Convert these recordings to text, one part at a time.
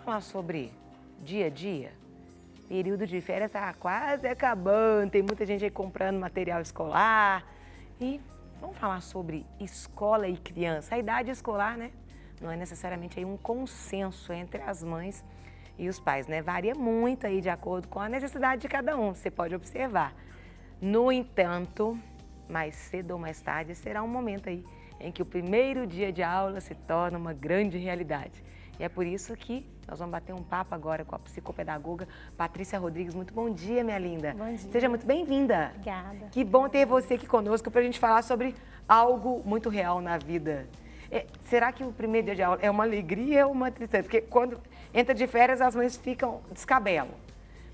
falar sobre dia a dia? Período de férias está quase acabando, tem muita gente aí comprando material escolar. E vamos falar sobre escola e criança. A idade escolar, né? Não é necessariamente aí um consenso entre as mães e os pais, né? Varia muito aí de acordo com a necessidade de cada um, você pode observar. No entanto, mais cedo ou mais tarde, será um momento aí em que o primeiro dia de aula se torna uma grande realidade. E é por isso que nós vamos bater um papo agora com a psicopedagoga Patrícia Rodrigues. Muito bom dia, minha linda. Bom dia. Seja muito bem-vinda. Obrigada. Que bom ter você aqui conosco para a gente falar sobre algo muito real na vida. Será que o primeiro dia de aula é uma alegria ou uma tristeza? Porque quando entra de férias, as mães ficam descabelam.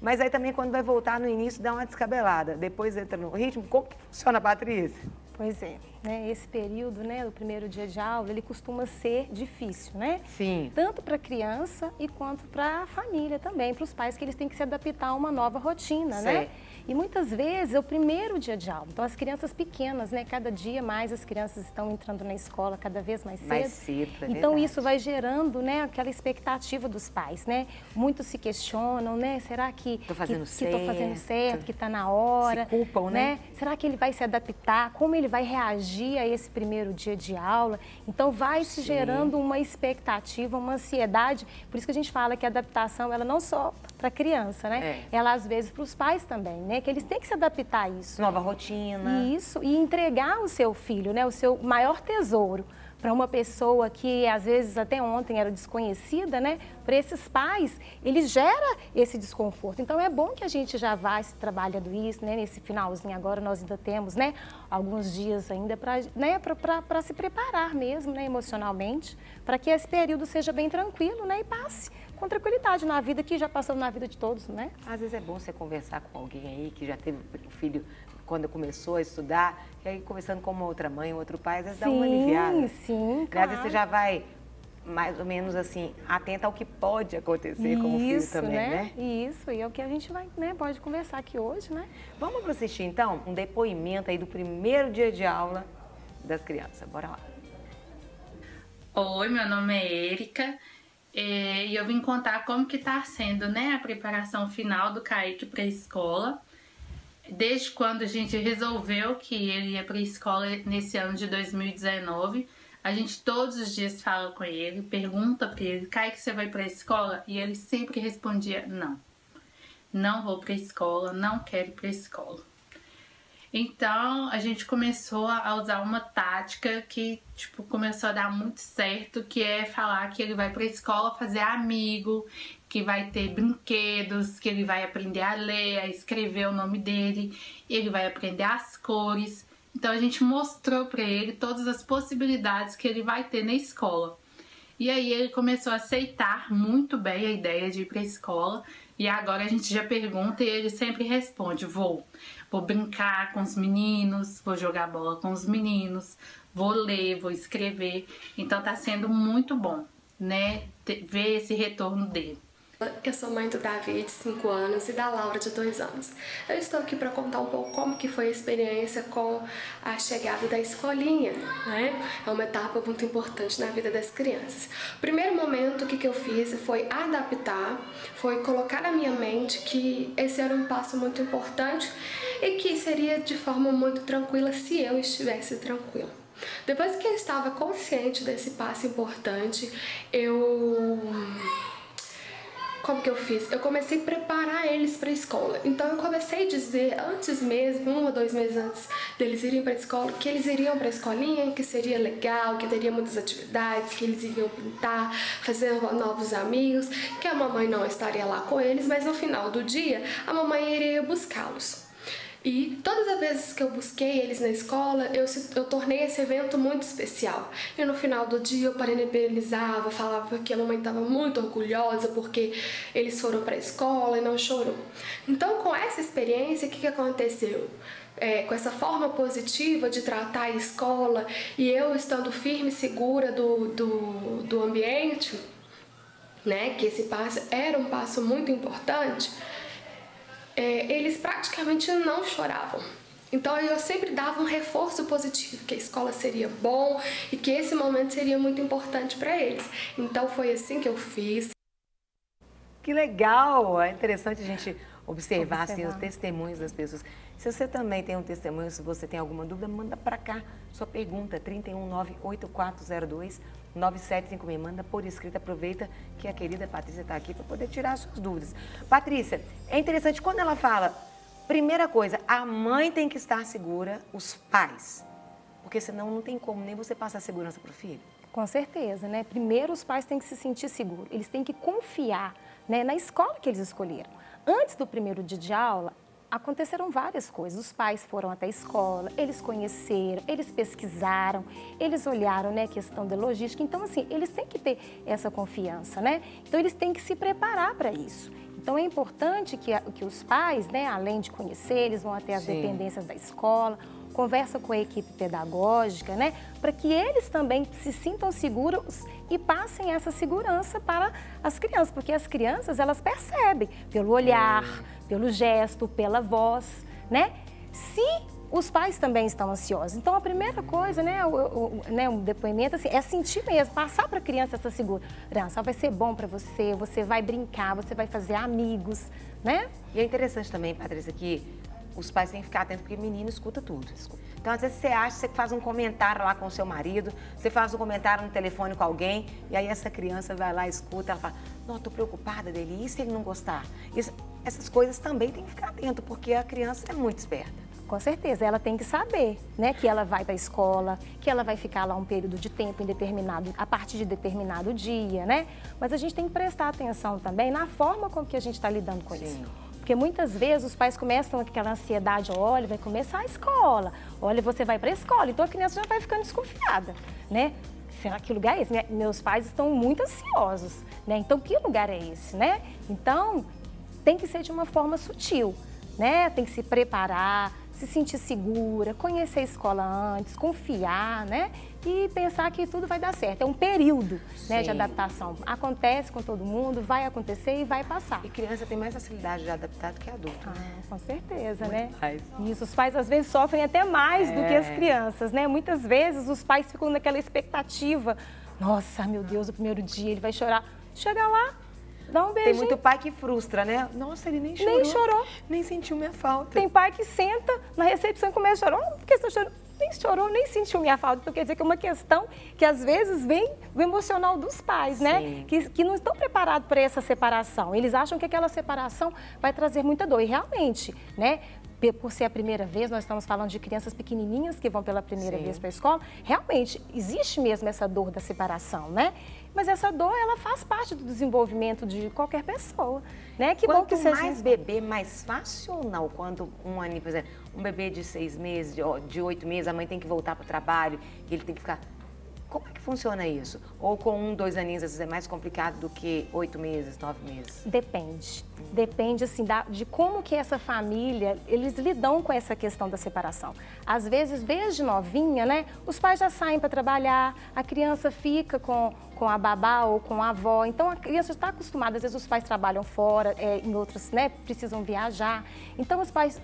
Mas aí também quando vai voltar no início, dá uma descabelada. Depois entra no ritmo. Como que funciona, Patrícia? Pois é, né? Esse período, né, do primeiro dia de aula, ele costuma ser difícil, né? Sim. Tanto para a criança e quanto para a família também, para os pais, que eles têm que se adaptar a uma nova rotina, né? E muitas vezes é o primeiro dia de aula. Então, as crianças pequenas, né? Cada dia mais as crianças estão entrando na escola cada vez mais cedo. Mais cedo, é então, verdade. isso vai gerando, né, aquela expectativa dos pais, né? Muitos se questionam, né? Será que estou fazendo certo, que está na hora? Se culpam, né? Será que ele vai se adaptar? Como ele vai reagir a esse primeiro dia de aula? Então, vai se gerando uma expectativa, uma ansiedade. Por isso que a gente fala que a adaptação, ela não só para a criança, né? Ela, às vezes, para os pais também, né? Que eles têm que se adaptar a isso. Nova rotina. Isso, e entregar o seu filho, né? O seu maior tesouro para uma pessoa que, às vezes, até ontem era desconhecida, né? Para esses pais, ele gera esse desconforto. Então, é bom que a gente já vá trabalhando isso, né? Nesse finalzinho agora, nós ainda temos, né? Alguns dias ainda para, né? Para se preparar mesmo, né? Emocionalmente, para que esse período seja bem tranquilo, né? E passe com tranquilidade na vida, que já passou na vida de todos, né? Às vezes é bom você conversar com alguém aí que já teve o filho quando começou a estudar, e aí conversando com uma outra mãe, outro pai, às vezes dá uma aliviada. Sim, claro. Às vezes você já vai mais ou menos assim, atenta ao que pode acontecer com o filho também, né? Isso, e é o que a gente vai, né, pode conversar aqui hoje, né? Vamos assistir então um depoimento aí do primeiro dia de aula das crianças. Bora lá. Oi, meu nome é Érica. E eu vim contar como que tá sendo, né, a preparação final do Kaique para a escola. Desde quando a gente resolveu que ele ia para a escola nesse ano de 2019, a gente todos os dias fala com ele, pergunta para ele: Kaique, você vai para a escola? E ele sempre respondia: não, não vou para a escola, não quero ir para a escola. Então, a gente começou a usar uma tática que, tipo, começou a dar muito certo, que é falar que ele vai pra escola fazer amigo, que vai ter brinquedos, que ele vai aprender a ler, a escrever o nome dele, ele vai aprender as cores. Então, a gente mostrou pra ele todas as possibilidades que ele vai ter na escola. E aí, ele começou a aceitar muito bem a ideia de ir pra escola. E agora a gente já pergunta e ele sempre responde: vou brincar com os meninos, vou jogar bola com os meninos, vou ler, vou escrever. Então tá sendo muito bom, né, ver esse retorno dele. Eu sou mãe do Davi, de 5 anos, e da Laura, de 2 anos. Eu estou aqui para contar um pouco como que foi a experiência com a chegada da escolinha, né? É uma etapa muito importante na vida das crianças. O primeiro momento, o que eu fiz foi adaptar, foi colocar na minha mente que esse era um passo muito importante e que seria de forma muito tranquila se eu estivesse tranquila. Depois que eu estava consciente desse passo importante, como que eu fiz? Eu comecei a preparar eles para a escola. Então eu comecei a dizer, antes mesmo, 1 ou 2 meses antes deles irem para a escola, que eles iriam para a escolinha, que seria legal, que teria muitas atividades, que eles iriam pintar, fazer novos amigos, que a mamãe não estaria lá com eles, mas no final do dia a mamãe iria buscá-los. E todas as vezes que eu busquei eles na escola, eu tornei esse evento muito especial. E no final do dia eu parabenizava, falava que a mamãe estava muito orgulhosa porque eles foram para a escola e não chorou. Então, com essa experiência, o que aconteceu? Com essa forma positiva de tratar a escola e eu estando firme e segura do ambiente, né, que esse passo era um passo muito importante, eles praticamente não choravam. Então eu sempre dava um reforço positivo, que a escola seria bom e que esse momento seria muito importante para eles. Então foi assim que eu fiz. Que legal! É interessante a gente observar assim, os testemunhos das pessoas. Se você também tem um testemunho, se você tem alguma dúvida, manda para cá sua pergunta, 319-8402-9756. Manda por escrito, aproveita que a querida Patrícia está aqui para poder tirar as suas dúvidas. Patrícia, é interessante quando ela fala, primeira coisa, a mãe tem que estar segura, os pais, porque senão não tem como nem você passar segurança para o filho. Com certeza, né? Primeiro os pais têm que se sentir seguros, eles têm que confiar, né, na escola que eles escolheram. Antes do primeiro dia de aula, aconteceram várias coisas. Os pais foram até a escola, eles conheceram, eles pesquisaram, eles olharam, né, a questão da logística. Então, assim, eles têm que ter essa confiança, né? Então, eles têm que se preparar para isso. Então, é importante que os pais, né, além de conhecer, eles vão até as dependências da escola, conversa com a equipe pedagógica, né, para que eles também se sintam seguros e passem essa segurança para as crianças, porque as crianças, elas percebem pelo olhar, pelo gesto, pela voz, né, se os pais também estão ansiosos. Então, a primeira coisa, né, um depoimento, assim, é sentir mesmo, passar para a criança essa segurança. Vai ser bom para você, você vai brincar, você vai fazer amigos, né? E é interessante também, Patrícia, que os pais têm que ficar atentos, porque menino escuta tudo. Então, às vezes, você acha, você faz um comentário lá com o seu marido, você faz um comentário no telefone com alguém, e aí essa criança vai lá, escuta, ela fala, não, estou preocupada dele, e se ele não gostar? Essas coisas também tem que ficar atento, porque a criança é muito esperta. Com certeza, ela tem que saber, né, que ela vai para a escola, que ela vai ficar lá um período de tempo a partir de determinado dia, né? Mas a gente tem que prestar atenção também na forma como que a gente está lidando com isso. Porque muitas vezes os pais começam com aquela ansiedade, olha, vai começar a escola, olha, você vai para a escola, então a criança já vai ficando desconfiada, né? Será que lugar é esse? Meus pais estão muito ansiosos, né? Então, que lugar é esse, né? Então, tem que ser de uma forma sutil, né? Tem que se preparar, se sentir segura, conhecer a escola antes, confiar, né? E pensar que tudo vai dar certo. É um período, né, de adaptação. Acontece com todo mundo, vai acontecer e vai passar. E criança tem mais facilidade de adaptar do que adulto, né? Com certeza, muito né? Mais. Isso, os pais às vezes sofrem até mais do que as crianças, né? Muitas vezes os pais ficam naquela expectativa. Nossa, meu Deus, o primeiro dia ele vai chorar. Chega lá, dá um beijinho. Tem muito pai que frustra, né? Nossa, ele nem chorou. Nem chorou. Nem sentiu minha falta. Tem pai que senta na recepção e começa a chorar. Por que você está chorando? Nem chorou, nem sentiu minha falta. Então, quer dizer que é uma questão que, às vezes, vem do emocional dos pais, né? Que não estão preparados para essa separação. Eles acham que aquela separação vai trazer muita dor. E, realmente, né? Por ser a primeira vez, nós estamos falando de crianças pequenininhas que vão pela primeira vez para a escola. Realmente, existe mesmo essa dor da separação, né? Mas essa dor, ela faz parte do desenvolvimento de qualquer pessoa, né? Que bom que seja... Quanto mais bebê, mais fácil ou não? Quando por exemplo, um bebê de 6 meses, de 8 meses, a mãe tem que voltar para o trabalho, e ele tem que ficar... Como é que funciona isso? Ou com 2 aninhos, às vezes é mais complicado do que 8 meses, 9 meses? Depende. Depende, assim, de como que essa família, eles lidam com essa questão da separação. Às vezes, desde novinha, né, os pais já saem para trabalhar, a criança fica com a babá ou com a avó. Então, a criança está acostumada, às vezes os pais trabalham fora, em outros, né, precisam viajar. Então, os pais,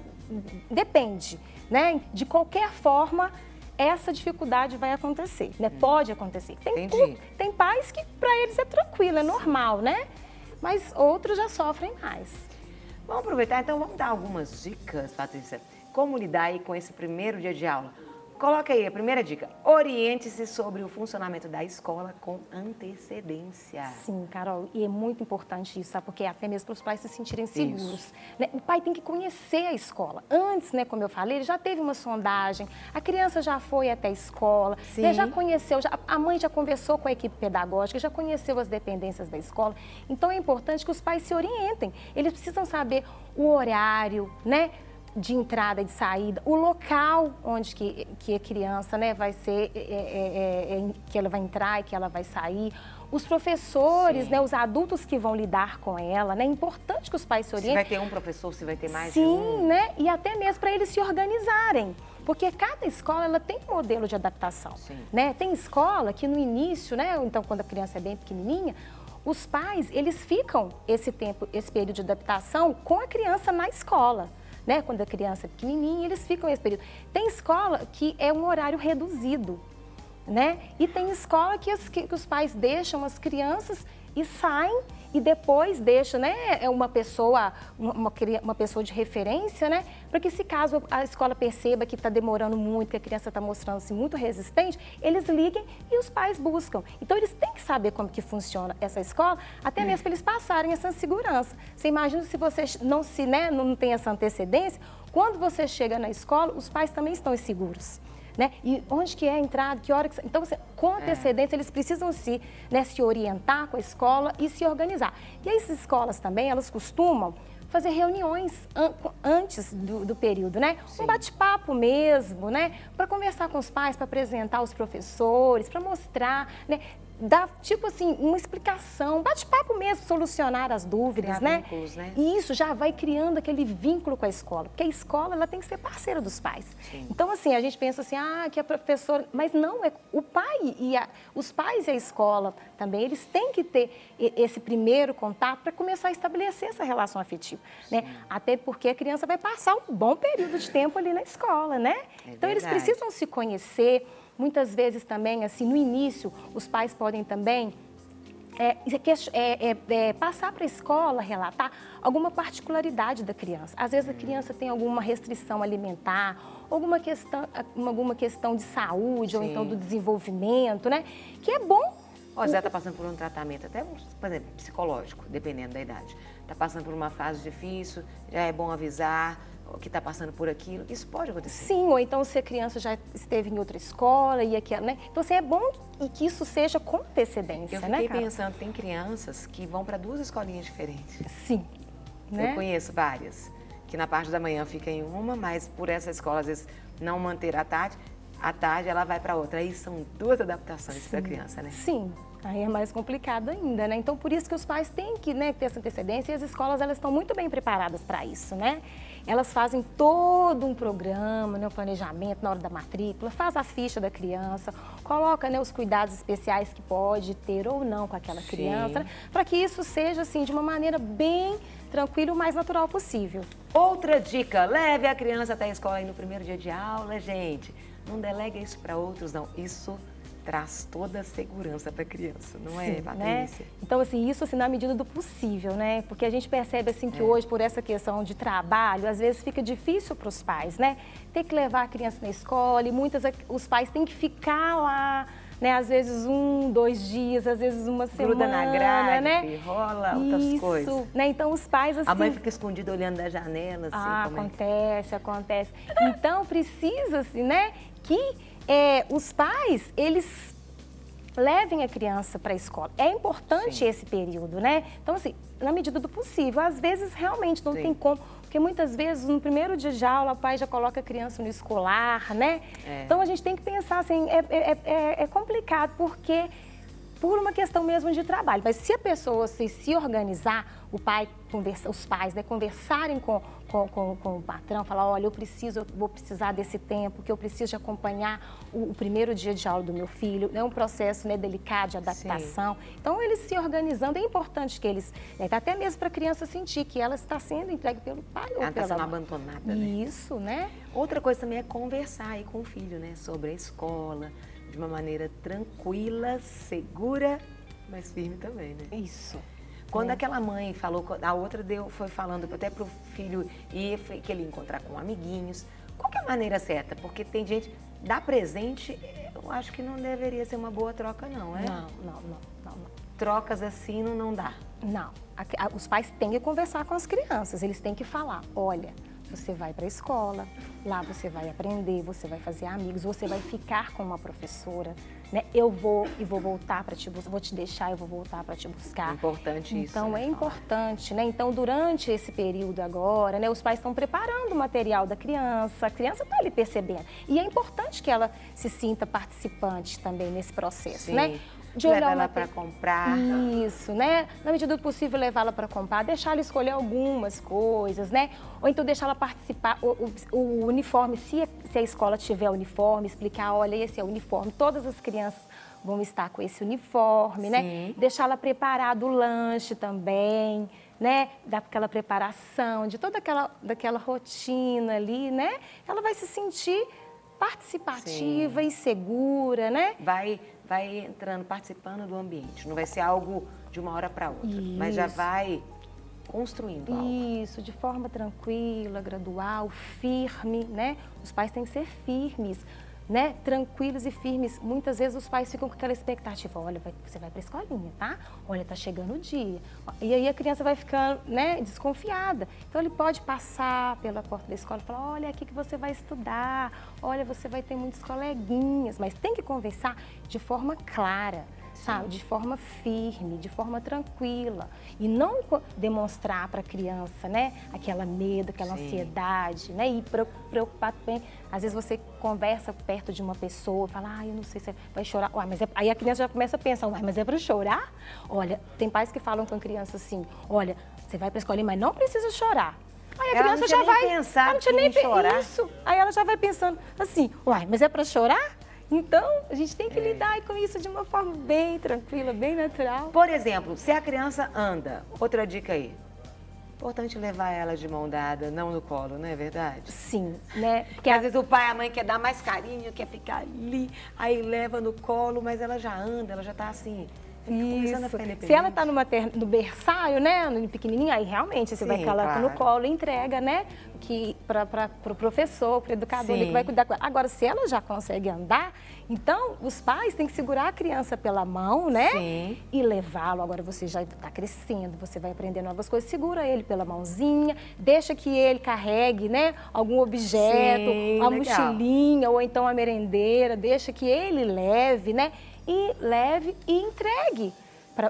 depende, né, de qualquer forma, essa dificuldade vai acontecer, né? Pode acontecer. Tem pais que para eles é tranquilo, é normal, né? Mas outros já sofrem mais. Vamos aproveitar, então vamos dar algumas dicas, Patrícia. Como lidar aí com esse primeiro dia de aula? Coloca aí a primeira dica. Oriente-se sobre o funcionamento da escola com antecedência. Sim, Carol, e é muito importante isso, sabe? Porque até mesmo para os pais se sentirem seguros. Né? O pai tem que conhecer a escola. Antes, né, como eu falei, ele já teve uma sondagem, a criança já foi até a escola, né, já conheceu, a mãe já conversou com a equipe pedagógica, já conheceu as dependências da escola. Então, é importante que os pais se orientem. Eles precisam saber o horário, né, de entrada e de saída, o local onde que a criança, né, vai ser, que ela vai entrar e que ela vai sair, os professores, né, os adultos que vão lidar com ela, né, é importante que os pais se orientem. Se vai ter um professor, se vai ter mais de um. Sim, né, e até mesmo para eles se organizarem. Porque cada escola, ela tem um modelo de adaptação, né? Tem escola que no início, né, então quando a criança é bem pequenininha, os pais, eles ficam esse tempo, esse período de adaptação com a criança na escola. Né? Quando a criança é pequenininha, eles ficam nesse período. Tem escola que é um horário reduzido, né? E tem escola que os pais deixam as crianças e saem e depois deixa, né, uma pessoa de referência, né, para que se caso a escola perceba que está demorando muito, que a criança está mostrando-se muito resistente, eles liguem e os pais buscam. Então, eles têm que saber como que funciona essa escola, até mesmo para eles passarem essa segurança. Você imagina se você não tem essa antecedência, quando você chega na escola, os pais também estão inseguros. Né? E onde que é a entrada, que hora que... Então, com antecedência, eles precisam se orientar com a escola e se organizar. E as escolas também, elas costumam fazer reuniões antes do período, né? Sim. Um bate-papo mesmo, né? Para conversar com os pais, para apresentar os professores, para mostrar, né? Dar, tipo assim, uma explicação, bate-papo mesmo, solucionar as dúvidas, né? Vínculos, né? E isso já vai criando aquele vínculo com a escola, porque a escola, ela tem que ser parceira dos pais. Sim. Então, assim, a gente pensa assim, que a professora... Mas não, é o pai os pais e a escola também, eles têm que ter esse primeiro contato para começar a estabelecer essa relação afetiva, né? Até porque a criança vai passar um bom período de tempo ali na escola, né? Então, eles precisam se conhecer. Muitas vezes também, assim, no início, os pais podem também passar para a escola, relatar alguma particularidade da criança. Às vezes a criança tem alguma restrição alimentar, alguma questão de saúde, ou então do desenvolvimento, né? Que é bom. Ou Zé está passando por um tratamento, até, por exemplo, psicológico, dependendo da idade. Está passando por uma fase difícil, já é bom avisar que está passando por aquilo. Isso pode acontecer. Sim, ou então se a criança já esteve em outra escola e aquela, né? Então, assim, é bom que isso seja com antecedência, Eu fiquei pensando, tem crianças que vão para 2 escolinhas diferentes. Sim. Né? Eu conheço várias, que na parte da manhã fica em uma, mas por essa escola, às vezes, não manter à tarde ela vai para outra. Aí são 2 adaptações para a criança, né? Sim. Aí é mais complicado ainda, né? Então, por isso que os pais têm que, né, ter essa antecedência, e as escolas, elas estão muito bem preparadas para isso, né? Elas fazem todo um programa, né, um planejamento na hora da matrícula, faz a ficha da criança, coloca, né, os cuidados especiais que pode ter ou não com aquela criança, né, para que isso seja, assim, de uma maneira bem tranquila e o mais natural possível. Outra dica, leve a criança até a escola aí no primeiro dia de aula, gente. Não delega isso para outros, não. Isso traz toda a segurança para a criança, não é, Patrícia? Né? Então, assim, isso assim, na medida do possível, né? Porque a gente percebe assim que hoje, por essa questão de trabalho, às vezes fica difícil para os pais, né? Ter que levar a criança na escola e os pais têm que ficar lá, né? Às vezes 1, 2 dias, às vezes uma semana, gruda na grade, né? Rola outras coisas. Isso, né? Então, os pais, assim... A mãe fica escondida olhando da janela, assim, acontece. Então, precisa, assim, né? Que os pais, eles levem a criança para a escola. É importante esse período, né? Então, assim, na medida do possível. Às vezes, realmente, não tem como. Porque muitas vezes, no primeiro dia de aula, o pai já coloca a criança no escolar, né? Então, a gente tem que pensar, assim, é complicado, porque... por uma questão mesmo de trabalho. Mas se a pessoa se organizar, os pais, né, conversarem com o patrão, falar, olha, eu vou precisar desse tempo, que eu preciso de acompanhar o primeiro dia de aula do meu filho, é um processo, né, delicado de adaptação. Sim. Então, eles se organizando, é importante que eles, até mesmo para a criança sentir que ela está sendo entregue pelo pai ou pela mãe. Ela está sendo abandonada, né? Isso, né? Outra coisa também é conversar aí com o filho, né, sobre a escola, de uma maneira tranquila, segura, mas firme também, né? Isso. Quando aquela mãe falou, a outra foi falando até para o filho ir, que ele ia encontrar com amiguinhos. Qual que é a maneira certa? Porque tem gente, dar presente, eu acho que não deveria ser uma boa troca, não, é? Não. Trocas assim não dá. Não. Os pais têm que conversar com as crianças, eles têm que falar, olha... Você vai para a escola, lá você vai aprender, você vai fazer amigos, você vai ficar com uma professora, né? Eu vou voltar para te buscar, vou te deixar, eu vou voltar para te buscar. É importante isso. Então, né, é importante, né? Então, durante esse período agora, né, os pais estão preparando o material da criança, a criança está ali percebendo. E é importante que ela se sinta participante também nesse processo, né? De levar ela para comprar. Isso, né? Na medida do possível, levá-la para comprar, deixar ela escolher algumas coisas, né? Ou então deixar ela participar, o uniforme, se a escola tiver uniforme, explicar, olha, esse é o uniforme, todas as crianças vão estar com esse uniforme, né? Deixar ela preparar do lanche também, né? Daquela preparação, de toda daquela rotina ali, né? Ela vai se sentir participativa e segura, né? Vai vai entrando, participando do ambiente. Não vai ser algo de uma hora para outra, mas já vai construindo algo. Isso, de forma tranquila, gradual, firme, né? Os pais têm que ser firmes, né? Tranquilos e firmes. Muitas vezes os pais ficam com aquela expectativa, olha, você vai para a escolinha, tá? Olha, tá chegando o dia. E aí a criança vai ficando, né, desconfiada. Então ele pode passar pela porta da escola e falar, olha, aqui que você vai estudar, olha, você vai ter muitos coleguinhas, mas tem que conversar de forma clara. Sabe, de forma firme, de forma tranquila e não demonstrar para a criança, né, aquela medo, aquela ansiedade, né, e preocupado também. Às vezes você conversa perto de uma pessoa, fala, eu não sei se vai chorar, mas aí a criança já começa a pensar, mas é para chorar? Olha, tem pais que falam com a criança assim, olha, você vai para a escolinha, mas não precisa chorar. Aí a criança já vai pensar, não tinha nem chorar. Isso. Aí ela já vai pensando assim, mas é para chorar? Então, a gente tem que lidar com isso de uma forma bem tranquila, bem natural. Por exemplo, se a criança anda, outra dica aí, importante levar ela de mão dada, não no colo, não é verdade? Sim, né? Porque às vezes o pai e a mãe quer dar mais carinho, quer ficar ali, aí leva no colo, mas ela já anda, ela já tá assim... Isso. Se ela está no berçário, né, no pequenininho, aí realmente você vai colocar no colo e entrega, né, para o professor, para o educador, que vai cuidar com ela. Agora, se ela já consegue andar, então os pais têm que segurar a criança pela mão, né, e levá-lo. Agora você já está crescendo, você vai aprender novas coisas, segura ele pela mãozinha, deixa que ele carregue, né, algum objeto, uma mochilinha ou então a merendeira, deixa que ele leve, né, e leve e entregue.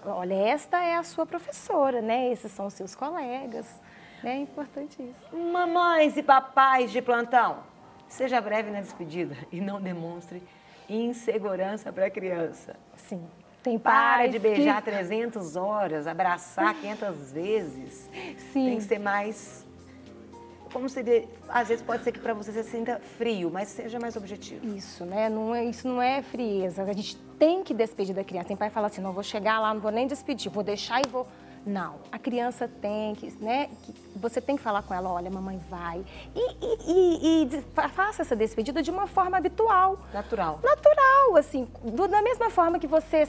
Olha, esta é a sua professora, né? Esses são os seus colegas. É importante isso. Mamães e papais de plantão, seja breve na despedida e não demonstre insegurança para a criança. Sim. Tem pais Para de beijar 300 horas, abraçar 500 vezes. Sim. Tem que ser mais... Como seria, às vezes pode ser que para você se sinta frio, mas seja mais objetivo. Isso, né? Isso não é frieza. A gente tem que despedir da criança. Tem pai que fala assim, não vou chegar lá, não vou nem despedir, vou deixar e vou... Não, a criança tem que, né? Você tem que falar com ela, olha, mamãe vai. E faça essa despedida de uma forma habitual. Natural. Natural, assim, da mesma forma que você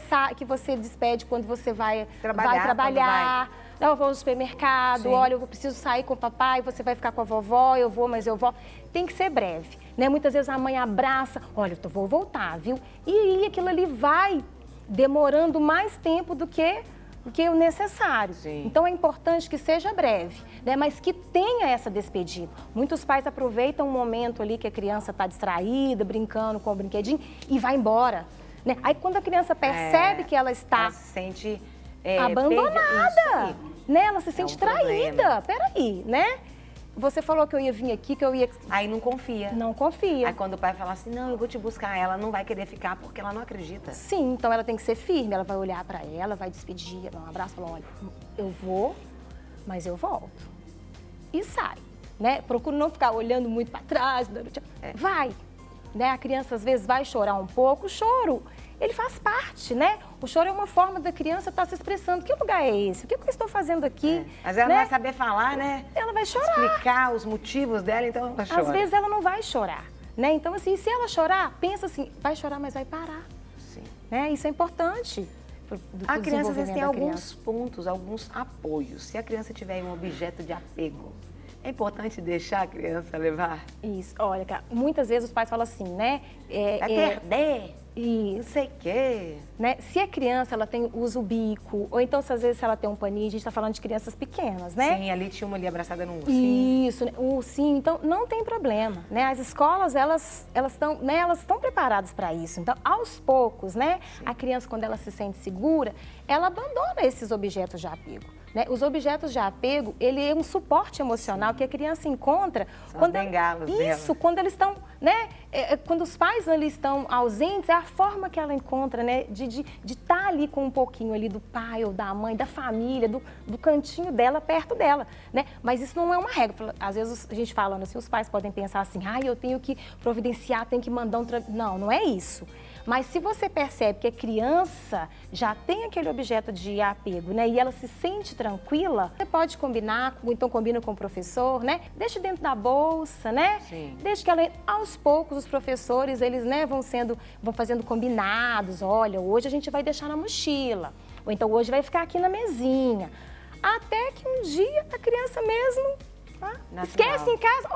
despede quando você vai trabalhar. Eu vou no supermercado, olha, eu preciso sair com o papai, você vai ficar com a vovó, eu vou, mas eu vou. Tem que ser breve, né? Muitas vezes a mãe abraça, olha, eu vou voltar, viu? E aquilo ali vai demorando mais tempo do que o necessário. Então é importante que seja breve, né? Mas que tenha essa despedida. Muitos pais aproveitam um momento ali que a criança está distraída, brincando com o brinquedinho e vai embora, né? Aí quando a criança percebe que ela está... Ela se sente... abandonada, né? Ela se sente traída. Peraí, né? Você falou que eu ia vir aqui, que eu ia... Aí não confia. Não confia. Aí quando o pai fala assim, não, eu vou te buscar, ela não vai querer ficar porque ela não acredita. Sim, então ela tem que ser firme, ela vai olhar pra ela, vai despedir, dar um abraço, falar, olha, eu vou, mas eu volto. E sai, né? Procura não ficar olhando muito pra trás, vai. Né? A criança às vezes vai chorar um pouco, o choro, ele faz parte, né? O choro é uma forma da criança estar se expressando. Que lugar é esse? O que eu estou fazendo aqui? Mas ela não vai saber falar, né? Ela vai chorar. Explicar os motivos dela, então ela chora. Às vezes ela não vai chorar, né? Então, assim, se ela chorar, pensa assim, vai chorar, mas vai parar. Sim. Né? Isso é importante. A criança, às vezes, tem alguns pontos, alguns apoios. Se a criança tiver um objeto de apego, é importante deixar a criança levar? Isso. Olha, cara, muitas vezes os pais falam assim, né? Vai perder. E não sei o quê. Né? Se a criança ela usa o bico, ou então se às vezes ela tem um paninho, a gente está falando de crianças pequenas, né? Sim, ali tinha uma ali abraçada no ursinho. Isso, né? O ursinho, então não tem problema, né? As escolas, elas estão preparadas para isso. Então, aos poucos, né? Sim. A criança, quando ela se sente segura, ela abandona esses objetos de apego. Né? Os objetos de apego, ele é um suporte emocional que a criança encontra quando bengalas dela. Quando eles estão, né? Quando os pais ali estão ausentes, é a forma que ela encontra, né? De estar ali com um pouquinho ali do pai ou da mãe, da família, do cantinho dela, perto dela, né? Mas isso não é uma regra. Às vezes a gente falando assim, os pais podem pensar assim, eu tenho que providenciar, tenho que mandar um... Não, não é isso. Mas se você percebe que a criança já tem aquele objeto de apego, né? E ela se sente tranquila, você pode combinar, ou então combina com o professor, né? Deixa dentro da bolsa, né? Sim. Deixa que ela, aos poucos, os professores, eles, né, vão fazendo combinados. Olha, hoje a gente vai deixar na mochila. Ou então hoje vai ficar aqui na mesinha. Até que um dia a criança mesmo esquece em casa.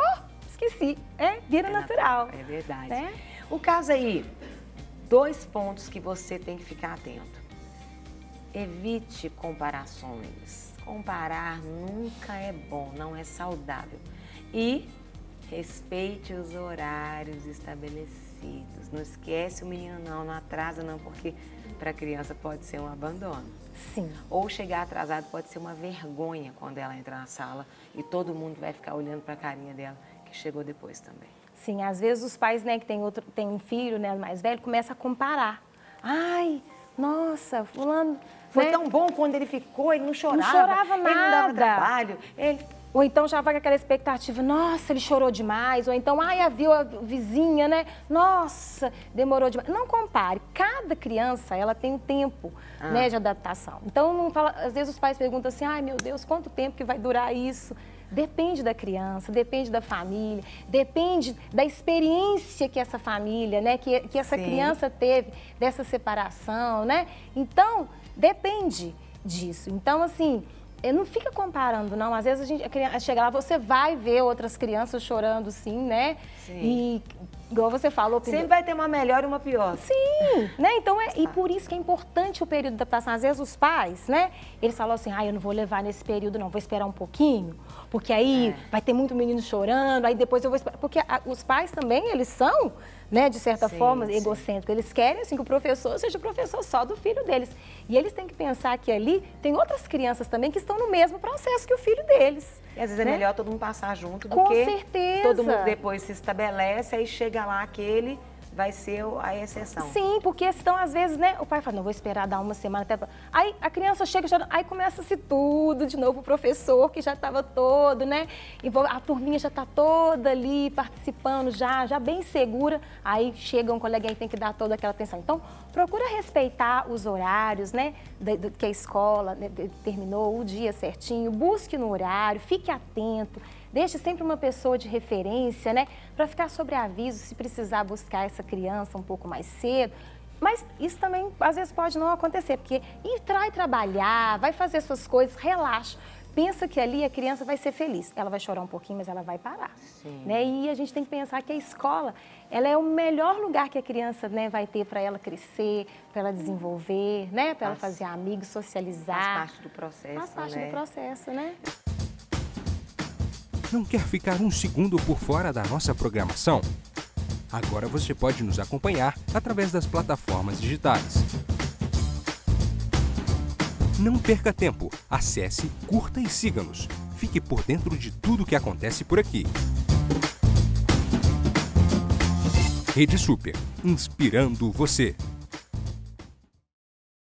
Esqueci. Vira natural. É verdade. Né? O caso aí, 2 pontos que você tem que ficar atento. Evite comparações. Comparar nunca é bom, não é saudável. E respeite os horários estabelecidos. Não esquece o menino não atrasa não, porque para a criança pode ser um abandono. Sim. Ou chegar atrasado pode ser uma vergonha quando ela entra na sala e todo mundo vai ficar olhando para a carinha dela, que chegou depois também. Sim, às vezes os pais, né, que tem um filho, né, mais velho, começam a comparar. Ai, nossa, fulano... Foi né? tão bom quando ele ficou, ele não chorava. Não chorava nada. Ele não dava trabalho, Ou então já vai com aquela expectativa, nossa, ele chorou demais. Ou então, viu a vizinha, né? Nossa, demorou demais. Não compare. Cada criança, ela tem um tempo, né, de adaptação. Então, não fala, às vezes os pais perguntam assim, ai, meu Deus, quanto tempo que vai durar isso? Depende da criança, depende da família, depende da experiência que essa família, né, que essa criança teve dessa separação, né? Então, depende disso. Então, assim, não fica comparando, não. Às vezes a criança chega lá, você vai ver outras crianças chorando, sim, né? Sim. E, igual você falou... Sempre vai ter uma melhor e uma pior. Sim, né? Então, e por isso que é importante o período de adaptação. Às vezes os pais, né? Eles falam assim, eu não vou levar nesse período, não. Vou esperar um pouquinho, porque aí vai ter muito menino chorando, aí depois eu vou esperar. Porque os pais também, eles são, né, de certa forma, egocêntricos. Eles querem, assim, que o professor seja o professor só do filho deles. E eles têm que pensar que ali tem outras crianças também que estão no mesmo processo que o filho deles. E às vezes é melhor todo mundo passar junto do Com que certeza. todo mundo depois se estabelece, aí chega lá aquele vai ser a exceção. Sim, porque senão às vezes, né, o pai fala, não, vou esperar dar uma semana até... Aí a criança chega, aí começa-se tudo de novo, o professor que já estava todo, né, a turminha já está toda ali participando, já bem segura, aí chega um coleguinha e tem que dar toda aquela atenção. Então, procura respeitar os horários, né, que a escola, né, terminou o dia certinho, busque no horário, fique atento. Deixe sempre uma pessoa de referência, né? Para ficar sobre aviso, se precisar buscar essa criança um pouco mais cedo. Mas isso também, às vezes, pode não acontecer, porque vai trabalhar, vai fazer suas coisas, relaxa. Pensa que ali a criança vai ser feliz. Ela vai chorar um pouquinho, mas ela vai parar. Né? E a gente tem que pensar que a escola, ela é o melhor lugar que a criança, né, vai ter para ela crescer, para ela desenvolver, né? Para ela fazer amigos, socializar. Faz parte do processo, Faz parte do processo, né? Não quer ficar um segundo por fora da nossa programação? Agora você pode nos acompanhar através das plataformas digitais. Não perca tempo, acesse, curta e siga-nos. Fique por dentro de tudo o que acontece por aqui. Rede Super, inspirando você.